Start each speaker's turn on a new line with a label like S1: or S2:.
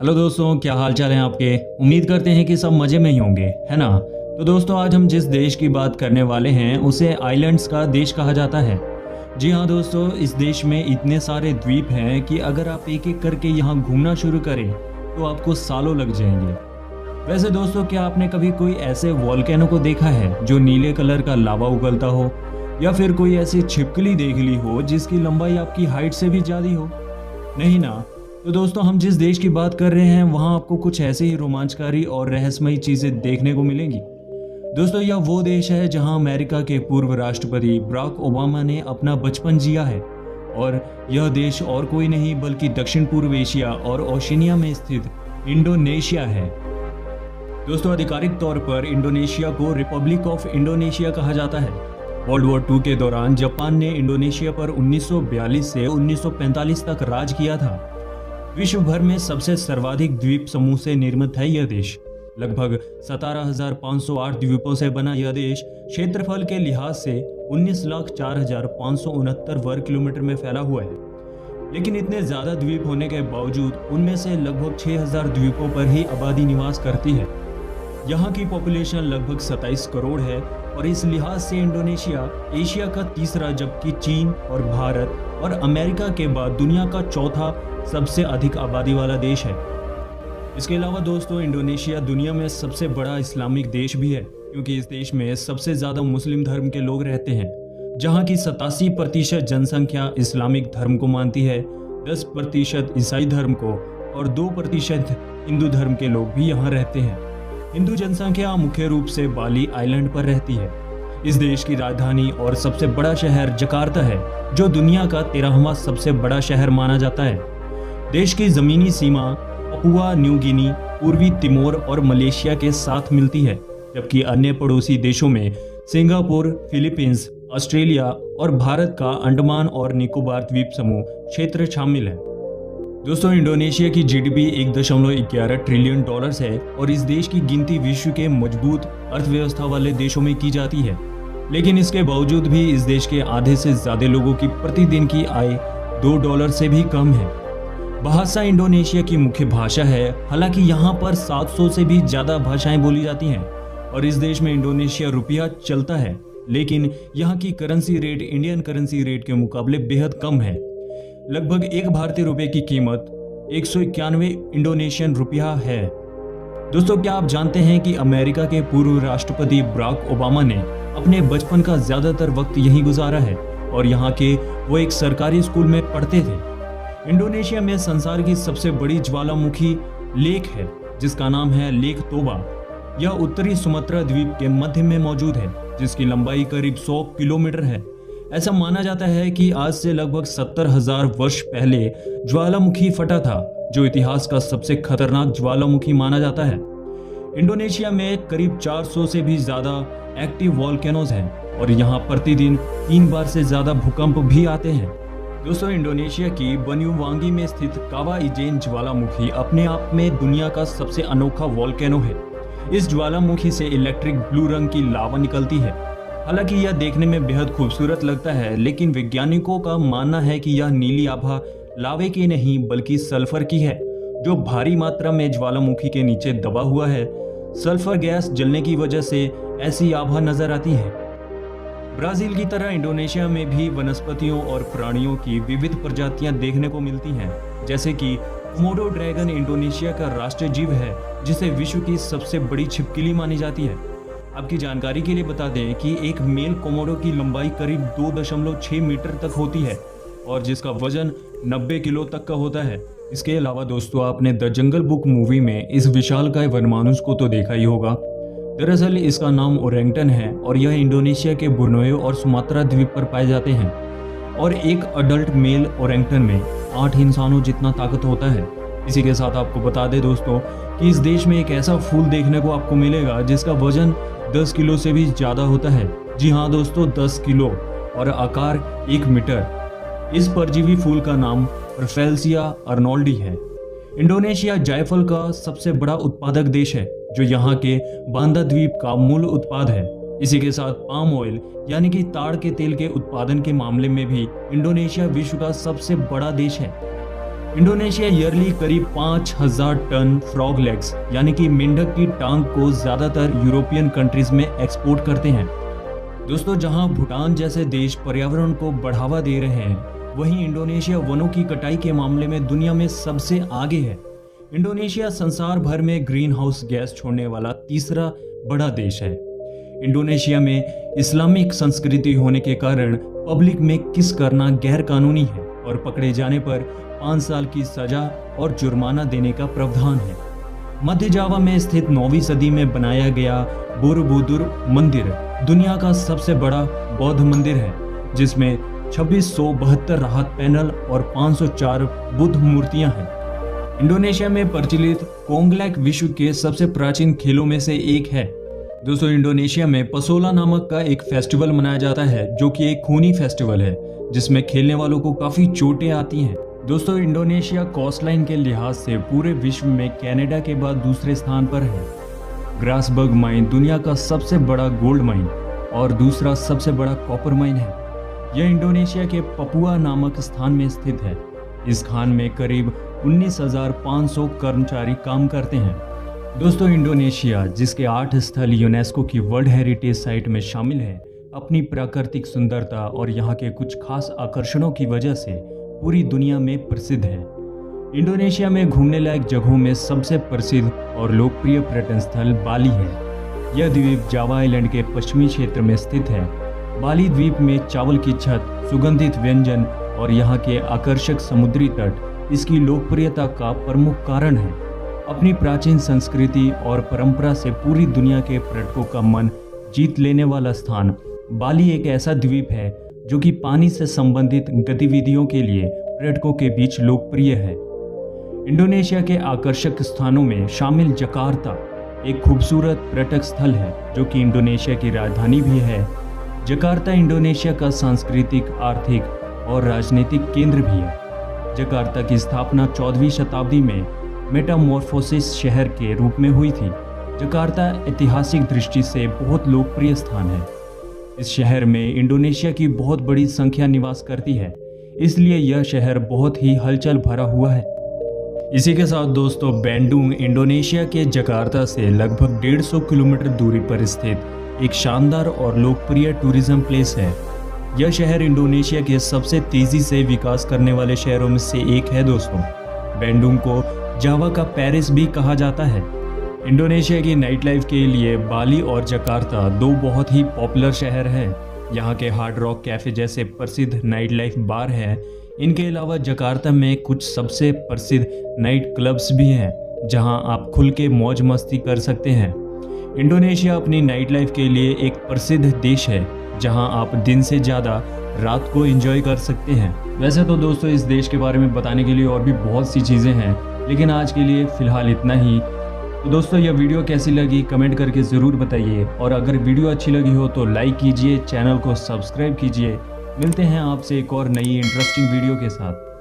S1: Hello दोस्तों, क्या हाल चाल है आपके। उम्मीद करते हैं कि सब मज़े में ही होंगे, है ना। तो दोस्तों, आज हम जिस देश की बात करने वाले हैं उसे आइलैंड्स का देश कहा जाता है। जी हाँ दोस्तों, इस देश में इतने सारे द्वीप हैं कि अगर आप एक एक करके यहाँ घूमना शुरू करें तो आपको सालों लग जाएंगे। वैसे दोस्तों, क्या आपने कभी कोई ऐसे वॉल्केनो को देखा है जो नीले कलर का लावा उगलता हो, या फिर कोई ऐसी छिपकली देख ली हो जिसकी लंबाई आपकी हाइट से भी ज़्यादा हो? नहीं ना। तो दोस्तों, हम जिस देश की बात कर रहे हैं वहाँ आपको कुछ ऐसे ही रोमांचकारी और रहस्यमयी चीज़ें देखने को मिलेंगी। दोस्तों, यह वो देश है जहाँ अमेरिका के पूर्व राष्ट्रपति बराक ओबामा ने अपना बचपन जिया है। और यह देश और कोई नहीं बल्कि दक्षिण पूर्व एशिया और ओशिनिया में स्थित इंडोनेशिया है। दोस्तों, आधिकारिक तौर पर इंडोनेशिया को रिपब्लिक ऑफ इंडोनेशिया कहा जाता है। वर्ल्ड वॉर II के दौरान जापान ने इंडोनेशिया पर 1942 से 1945 तक राज किया था। विश्व भर में सबसे सर्वाधिक द्वीप समूह से निर्मित है यह देश। लगभग 17,508 द्वीपों से बना यह देश क्षेत्रफल के लिहाज से 19,04,569 वर्ग किलोमीटर में फैला हुआ है। लेकिन इतने ज्यादा द्वीप होने के बावजूद उनमें से लगभग 6,000 द्वीपों पर ही आबादी निवास करती है। यहाँ की पॉपुलेशन लगभग 27 करोड़ है और इस लिहाज से इंडोनेशिया एशिया का तीसरा, जबकि चीन और भारत और अमेरिका के बाद दुनिया का चौथा सबसे अधिक आबादी वाला देश है। इसके अलावा दोस्तों, इंडोनेशिया दुनिया में सबसे बड़ा इस्लामिक देश भी है, क्योंकि इस देश में सबसे ज़्यादा मुस्लिम धर्म के लोग रहते हैं, जहाँ की 87% जनसंख्या इस्लामिक धर्म को मानती है, 10% ईसाई धर्म को और 2% हिंदू धर्म के लोग भी यहाँ रहते हैं। हिंदू जनसंख्या मुख्य रूप से बाली आइलैंड पर रहती है। इस देश की राजधानी और सबसे बड़ा शहर जकार्ता है, जो दुनिया का 13वां सबसे बड़ा शहर माना जाता है। देश की जमीनी सीमा पपुआ न्यू गिनी, पूर्वी तिमोर और मलेशिया के साथ मिलती है, जबकि अन्य पड़ोसी देशों में सिंगापुर, फिलीपींस, ऑस्ट्रेलिया और भारत का अंडमान और निकोबार द्वीप समूह क्षेत्र शामिल है। दोस्तों, इंडोनेशिया की GDP 1.11 ट्रिलियन डॉलर्स है और इस देश की गिनती विश्व के मजबूत अर्थव्यवस्था वाले देशों में की जाती है। लेकिन इसके बावजूद भी इस देश के आधे से ज्यादा लोगों की प्रतिदिन की आय $2 से भी कम है। भाषा इंडोनेशिया की मुख्य भाषा है, हालांकि यहाँ पर 700 से भी ज्यादा भाषाएं बोली जाती हैं और इस देश में इंडोनेशिया रुपया चलता है, लेकिन यहाँ की currency rate Indian currency rate के मुकाबले बेहद कम है। लगभग एक भारतीय रुपए की कीमत 191 इंडोनेशियन रुपया है। दोस्तों, क्या आप जानते हैं कि अमेरिका के पूर्व राष्ट्रपति बराक ओबामा ने अपने बचपन का ज्यादातर वक्त यहीं गुजारा है और यहाँ के वो एक सरकारी स्कूल में पढ़ते थे। इंडोनेशिया में संसार की सबसे बड़ी ज्वालामुखी लेक है, जिसका नाम है लेक तोबा। यह उत्तरी सुमात्रा द्वीप के मध्य में मौजूद है, जिसकी लंबाई करीब 100 किलोमीटर है। ऐसा माना जाता है कि आज से लगभग 70,000 वर्ष पहले ज्वालामुखी फटा था, जो इतिहास का सबसे खतरनाक ज्वालामुखी माना जाता है। इंडोनेशिया में करीब 400 से भी ज्यादा एक्टिव वॉल्केनोज हैं और यहाँ प्रतिदिन 3 बार से ज्यादा भूकंप भी आते हैं। दोस्तों, इंडोनेशिया की बन्युवांगी में स्थित कावा इजेन ज्वालामुखी अपने आप में दुनिया का सबसे अनोखा वॉल्केनो है। इस ज्वालामुखी से इलेक्ट्रिक ब्लू रंग की लावा निकलती है। हालांकि यह देखने में बेहद खूबसूरत लगता है, लेकिन वैज्ञानिकों का मानना है कि यह नीली आभा लावे की नहीं बल्कि सल्फर की है, जो भारी मात्रा में ज्वालामुखी के नीचे दबा हुआ है। सल्फर गैस जलने की वजह से ऐसी आभा नजर आती है। ब्राजील की तरह इंडोनेशिया में भी वनस्पतियों और प्राणियों की विविध प्रजातियां देखने को मिलती हैं, जैसे कि कोमोडो ड्रैगन इंडोनेशिया का राष्ट्रीय जीव है, जिसे विश्व की सबसे बड़ी छिपकली मानी जाती है। आपकी जानकारी के लिए बता दें कि एक मेल कोमोडो की लंबाई करीब 2.6 मीटर तक होती है और जिसका वजन 90 किलो तक का होता है। इसके अलावा दोस्तों, आपने द जंगल बुक मूवी में इस विशालकाय वनमानुष को तो देखा ही होगा। दरअसल इसका नाम ओरेंगटन है और यह इंडोनेशिया के बोर्नियो और सुमात्रा द्वीप पर पाए जाते हैं और एक अडल्ट मेल ओरेंगटन में 8 इंसानों जितना ताकत होता है। इसी के साथ आपको बता दें दोस्तों कि इस देश में एक ऐसा फूल देखने को आपको मिलेगा जिसका वजन 10 किलो से भी ज़्यादा होता है। जी हाँ दोस्तों, 10 किलो और आकार 1 मीटर। इस परजीवी फूल का नाम रफेल्सिया अर्नोल्डी है। इंडोनेशिया जायफल का सबसे बड़ा उत्पादक देश है, जो यहाँ के बांदा द्वीप का मूल उत्पाद है। इसी के साथ पाम ऑयल यानी कि ताड़ के तेल के उत्पादन के मामले में भी इंडोनेशिया विश्व का सबसे बड़ा देश है। इंडोनेशिया ईयरली करीब 5000 टन फ्रॉग लेग्स यानी कि मेंढक की टांग को ज्यादातर यूरोपियन कंट्रीज में एक्सपोर्ट करते हैं। दोस्तों, जहां भूटान जैसे देश पर्यावरण को बढ़ावा दे रहे हैं, वहीं इंडोनेशिया वनों की कटाई के मामले में दुनिया में सबसे आगे है। इंडोनेशिया संसार भर में ग्रीन हाउस गैस छोड़ने वाला तीसरा बड़ा देश है। इंडोनेशिया में इस्लामिक संस्कृति होने के कारण पब्लिक में किस करना गैर कानूनी है और पकड़े जाने पर 5 साल की सजा और जुर्माना देने का प्रावधान है। मध्य जावा में स्थित 9वीं सदी में बनाया गया बोरोबुदुर मंदिर दुनिया का सबसे बड़ा बौद्ध मंदिर है, जिसमें 2672 राहत पैनल और 504 बुद्ध मूर्तियां हैं। इंडोनेशिया में प्रचलित कोंगलैक विश्व के सबसे प्राचीन खेलों में से एक है। दोस्तों, इंडोनेशिया में पसोला नामक का एक फेस्टिवल मनाया जाता है, जो कि एक खूनी फेस्टिवल है जिसमें खेलने वालों को काफी चोटें आती हैं। दोस्तों, इंडोनेशिया कोस्टलाइन के लिहाज से पूरे विश्व में कनाडा के बाद दूसरे स्थान पर है। ग्रासबर्ग माइन दुनिया का सबसे बड़ा गोल्ड माइन और दूसरा सबसे बड़ा कॉपर माइन है। यह इंडोनेशिया के पपुआ नामक स्थान में स्थित है। इस खान में करीब 19,500 कर्मचारी काम करते हैं। दोस्तों, इंडोनेशिया, जिसके 8 स्थल यूनेस्को की वर्ल्ड हेरिटेज साइट में शामिल है, अपनी प्राकृतिक सुंदरता और यहाँ के कुछ खास आकर्षणों की वजह से पूरी दुनिया में प्रसिद्ध है। इंडोनेशिया में घूमने लायक जगहों में सबसे प्रसिद्ध और लोकप्रिय पर्यटन स्थल बाली है। यह द्वीप जावा आइलैंड के पश्चिमी क्षेत्र में स्थित है। बाली द्वीप में चावल की छत, सुगंधित व्यंजन और यहाँ के आकर्षक समुद्री तट इसकी लोकप्रियता का प्रमुख कारण है। अपनी प्राचीन संस्कृति और परंपरा से पूरी दुनिया के पर्यटकों का मन जीत लेने वाला स्थान बाली एक ऐसा द्वीप है जो कि पानी से संबंधित गतिविधियों के लिए पर्यटकों के बीच लोकप्रिय है। इंडोनेशिया के आकर्षक स्थानों में शामिल जकार्ता एक खूबसूरत पर्यटक स्थल है, जो कि इंडोनेशिया की राजधानी भी है। जकार्ता इंडोनेशिया का सांस्कृतिक, आर्थिक और राजनीतिक केंद्र भी है। जकार्ता की स्थापना 14वीं शताब्दी में मेटामॉर्फोसिस शहर के रूप में हुई थी। जकार्ता ऐतिहासिक दृष्टि से बहुत लोकप्रिय स्थान है। इस शहर में इंडोनेशिया की बहुत बड़ी संख्या निवास करती है, इसलिए यह शहर बहुत ही हलचल भरा हुआ है। इसी के साथ दोस्तों, बैंडुंग इंडोनेशिया के जकार्ता से लगभग 150 किलोमीटर दूरी पर स्थित एक शानदार और लोकप्रिय टूरिज्म प्लेस है। यह शहर इंडोनेशिया के सबसे तेजी से विकास करने वाले शहरों में से एक है। दोस्तों, बैंडुंग को जावा का पेरिस भी कहा जाता है। इंडोनेशिया की नाइट लाइफ के लिए बाली और जकार्ता दो बहुत ही पॉपुलर शहर हैं। यहाँ के हार्ड रॉक कैफे जैसे प्रसिद्ध नाइट लाइफ बार है। इनके अलावा जकार्ता में कुछ सबसे प्रसिद्ध नाइट क्लब्स भी हैं, जहां आप खुल के मौज मस्ती कर सकते हैं। इंडोनेशिया अपनी नाइट लाइफ के लिए एक प्रसिद्ध देश है, जहां आप दिन से ज़्यादा रात को एंजॉय कर सकते हैं। वैसे तो दोस्तों, इस देश के बारे में बताने के लिए और भी बहुत सी चीज़ें हैं, लेकिन आज के लिए फ़िलहाल इतना ही। तो दोस्तों, यह वीडियो कैसी लगी कमेंट करके ज़रूर बताइए, और अगर वीडियो अच्छी लगी हो तो लाइक कीजिए, चैनल को सब्सक्राइब कीजिए। मिलते हैं आपसे एक और नई इंटरेस्टिंग वीडियो के साथ।